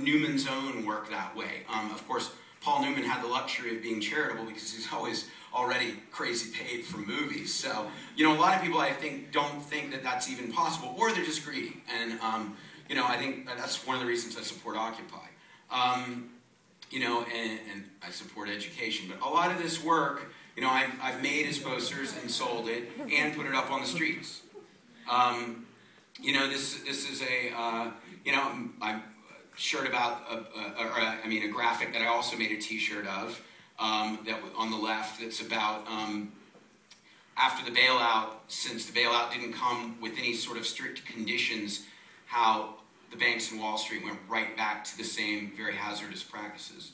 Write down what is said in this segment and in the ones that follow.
Newman's Own work that way. Of course, Paul Newman had the luxury of being charitable because he's always already crazy paid for movies. So, you know, a lot of people, I think, don't think that that's even possible, or they're just greedy. And, you know, I think that's one of the reasons I support Occupy. You know, and I support education. But a lot of this work, you know, I've made as posters and sold it and put it up on the streets. You know, this is a, you know, a shirt about, I mean, a graphic that I also made a T-shirt of, that on the left, that's about after the bailout, since the bailout didn't come with any sort of strict conditions, how the banks in Wall Street went right back to the same very hazardous practices.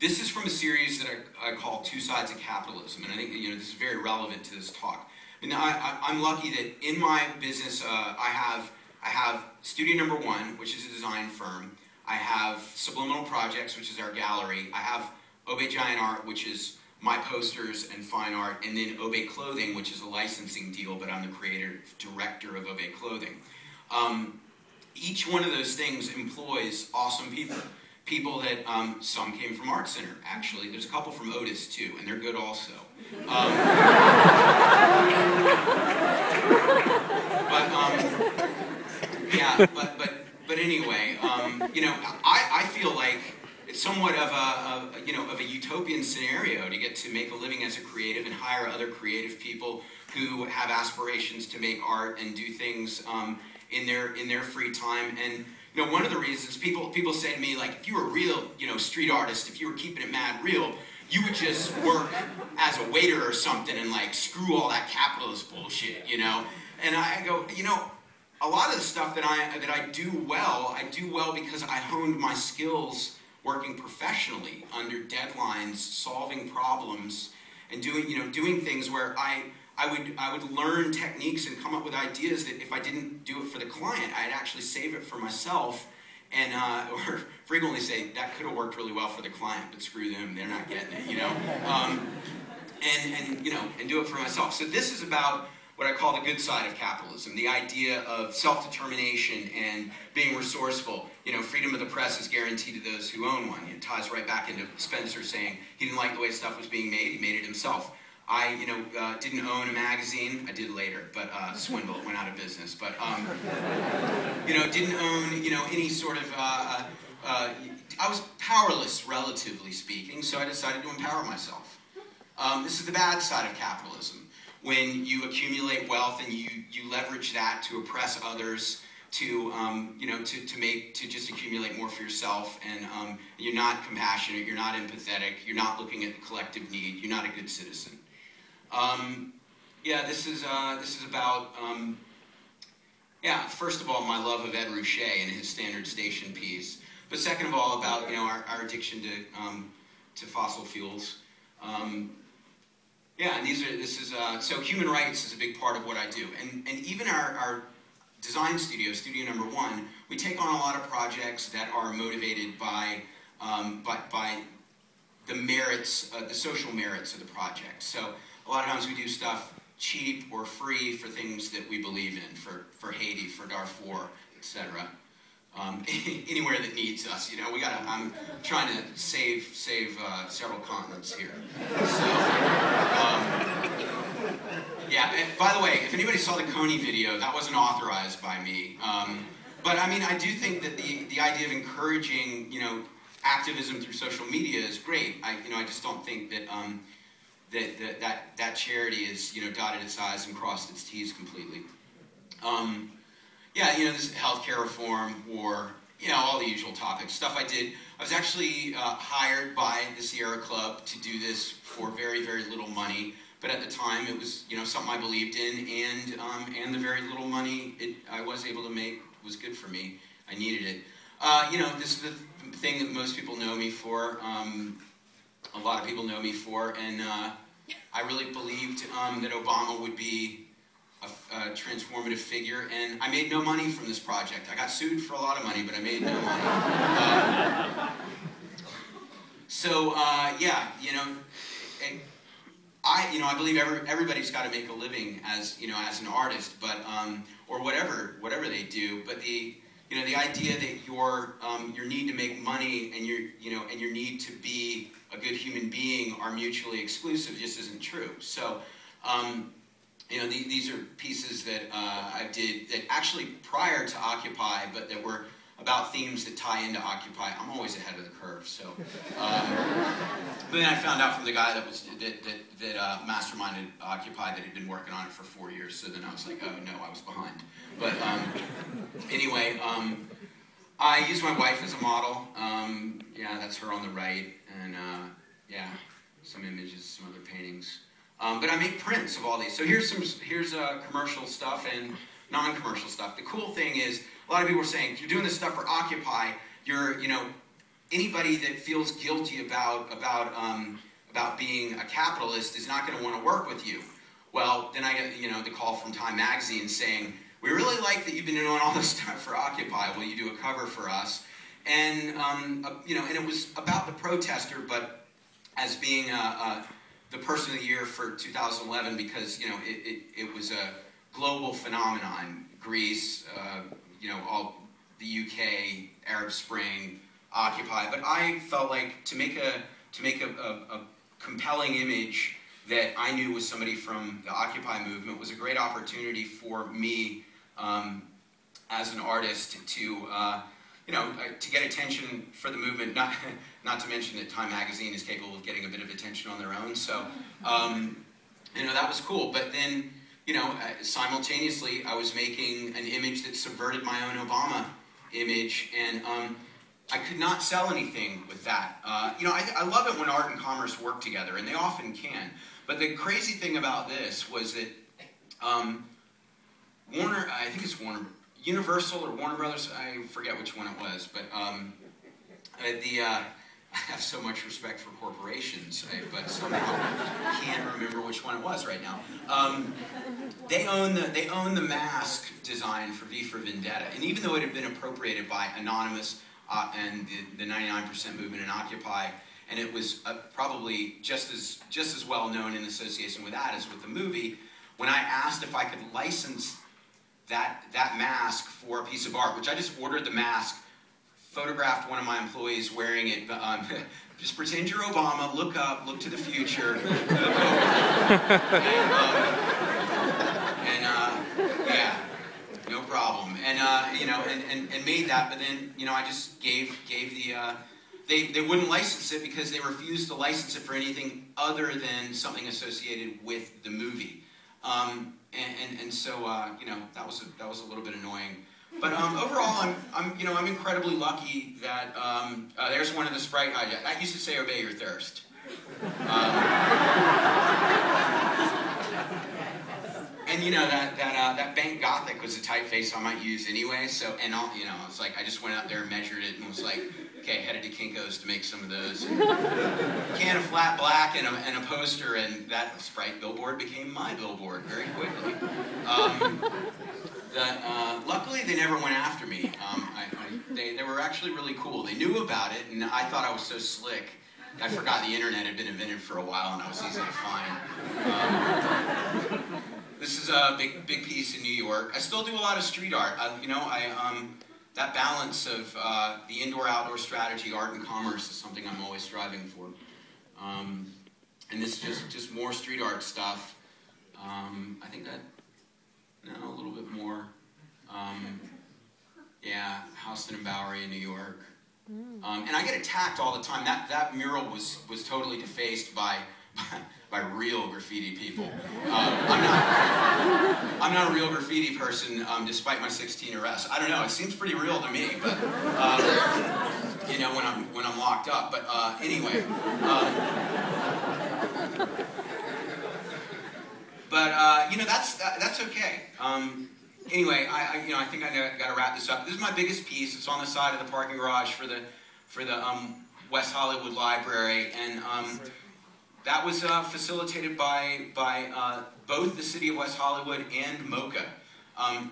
This is from a series that I call Two Sides of Capitalism, and I think, you know, this is very relevant to this talk. And I'm lucky that in my business I have Studio Number One, which is a design firm. I have Subliminal Projects, which is our gallery. I have Obey Giant Art, which is my posters and fine art, and then Obey Clothing, which is a licensing deal, but I'm the creative director of Obey Clothing. Each one of those things employs awesome people. People that, some came from Art Center, actually. There's a couple from Otis, too, and they're good also. Yeah, but anyway, you know, I feel like it's somewhat of a you know, of a utopian scenario to get to make a living as a creative and hire other creative people who have aspirations to make art and do things in their free time. And you know, one of the reasons people say to me, like, if you were a real, you know, street artist, if you were keeping it mad real, you would just work as a waiter or something and like screw all that capitalist bullshit, you know. And I go, you know, a lot of the stuff that I do well because I honed my skills working professionally under deadlines, solving problems, and doing things where I would learn techniques and come up with ideas that if I didn't do it for the client, I'd actually save it for myself, and or frequently say that could have worked really well for the client, but screw them, they're not getting it, you know, and you know, and do it for myself. So this is about what I call the good side of capitalism, the idea of self-determination and being resourceful. You know, freedom of the press is guaranteed to those who own one. It ties right back into Spencer saying he didn't like the way stuff was being made, he made it himself. I, you know, didn't own a magazine. I did later, but Swindle, it went out of business. But, you know, didn't own, you know, any sort of, I was powerless, relatively speaking, so I decided to empower myself. This is the bad side of capitalism. When you accumulate wealth and you leverage that to oppress others, to you know, to just accumulate more for yourself, and you're not compassionate, you're not empathetic, you're not looking at the collective need, you're not a good citizen. Yeah, this is about yeah, first of all, my love of Ed Ruscha and his Standard Station piece, but second of all, about, you know, our addiction to fossil fuels. Yeah, and so human rights is a big part of what I do, and even our design studio, Studio Number One, we take on a lot of projects that are motivated by the merits, the social merits of the project. So a lot of times we do stuff cheap or free for things that we believe in, for Haiti, for Darfur, etc. Anywhere that needs us, you know, I'm trying to save several continents here. So, yeah, and by the way, if anybody saw the Coney video, that wasn't authorized by me. But I mean, I do think that the idea of encouraging, you know, activism through social media is great. I just don't think that that charity is, you know, dotted its I's and crossed its T's completely. Yeah, you know, this healthcare reform, war, you know, all the usual topics. Stuff I did. I was actually hired by the Sierra Club to do this for very, very little money. But at the time, it was, you know, something I believed in, and the very little money I was able to make was good for me. I needed it. You know, this is the thing that most people know me for. A lot of people know me for, and I really believed that Obama would be a transformative figure, and I made no money from this project. I got sued for a lot of money, but I made no money. So yeah, you know, I believe everybody's got to make a living as, you know, as an artist, but or whatever they do. But you know, the idea that your need to make money and your need to be a good human being are mutually exclusive just isn't true. So, you know, these are pieces that I did that actually prior to Occupy, but that were about themes that tie into Occupy. I'm always ahead of the curve. So, but then I found out from the guy that masterminded Occupy that he'd been working on it for 4 years. So then I was like, oh no, I was behind. But anyway, I used my wife as a model. Yeah, that's her on the right, and yeah, some images, some other paintings. But I make prints of all these. So here's commercial stuff and non-commercial stuff. The cool thing is, a lot of people are saying, you're doing this stuff for Occupy. You're, you know, anybody that feels guilty about being a capitalist is not going to want to work with you. Well, then I get, you know, the call from Time Magazine saying, we really like that you've been doing all this stuff for Occupy. Will you do a cover for us? And you know, and it was about the protester, but as being the person of the year for 2011, because, you know, it was a global phenomenon. Greece, you know, all the UK, Arab Spring, Occupy. But I felt like to make a compelling image that I knew was somebody from the Occupy movement was a great opportunity for me as an artist to you know, to get attention for the movement. Not to mention that Time Magazine is capable of getting a bit of attention on their own. So you know, that was cool. But then, you know, simultaneously, I was making an image that subverted my own Obama image, and I could not sell anything with that. You know, I love it when art and commerce work together, and they often can. But the crazy thing about this was that Warner, I think it's Warner, Universal or Warner Brothers, I forget which one it was, but I have so much respect for corporations, but somehow can't remember which one it was right now. They own the mask design for V for Vendetta, and even though it had been appropriated by Anonymous and the 99% movement in Occupy, and it was probably just as well known in association with that as with the movie, when I asked if I could license that mask for a piece of art, which I just ordered the mask, photographed one of my employees wearing it. Just pretend you're Obama, look up, look to the future, look over. Yeah, no problem. And you know, and made that. But then, you know, I just gave the they wouldn't license it because they refused to license it for anything other than something associated with the movie. And so you know, that was a little bit annoying. But overall, I'm incredibly lucky that there's one of the Sprite. I used to say, "Obey your thirst." And you know that Bank Gothic was a typeface I might use anyway. So you know, it's like I just went out there and measured it and was like, okay, headed to Kinko's to make some of those. And a can of flat black and a poster, and that Sprite billboard became my billboard very quickly. Luckily, they never went after me. They were actually really cool. They knew about it, and I thought I was so slick. I forgot the internet had been invented for a while, and I was easy to find. This is a big piece in New York. I still do a lot of street art. You know, that balance of the indoor-outdoor strategy, art and commerce, is something I'm always striving for. And this is just more street art stuff. I think a little bit more. Yeah, Houston and Bowery in New York. And I get attacked all the time. That mural was totally defaced by real graffiti people. I'm not a real graffiti person, despite my 16 arrests. I don't know. It seems pretty real to me, but you know, when I'm locked up. But anyway. But you know, that's okay. Anyway, I think I got to wrap this up. This is my biggest piece. It's on the side of the parking garage for the West Hollywood Library, and that was facilitated by both the city of West Hollywood and MoCA.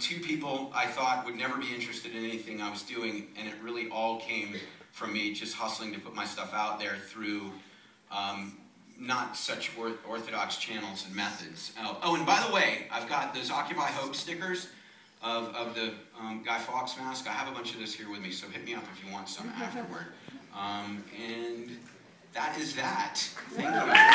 Two people I thought would never be interested in anything I was doing, and it really all came from me just hustling to put my stuff out there through not such orthodox channels and methods. Oh, and by the way, I've got those Occupy Hope stickers. of the Guy Fawkes mask. I have a bunch of this here with me, so hit me up if you want some afterward. And that is that. Thank you.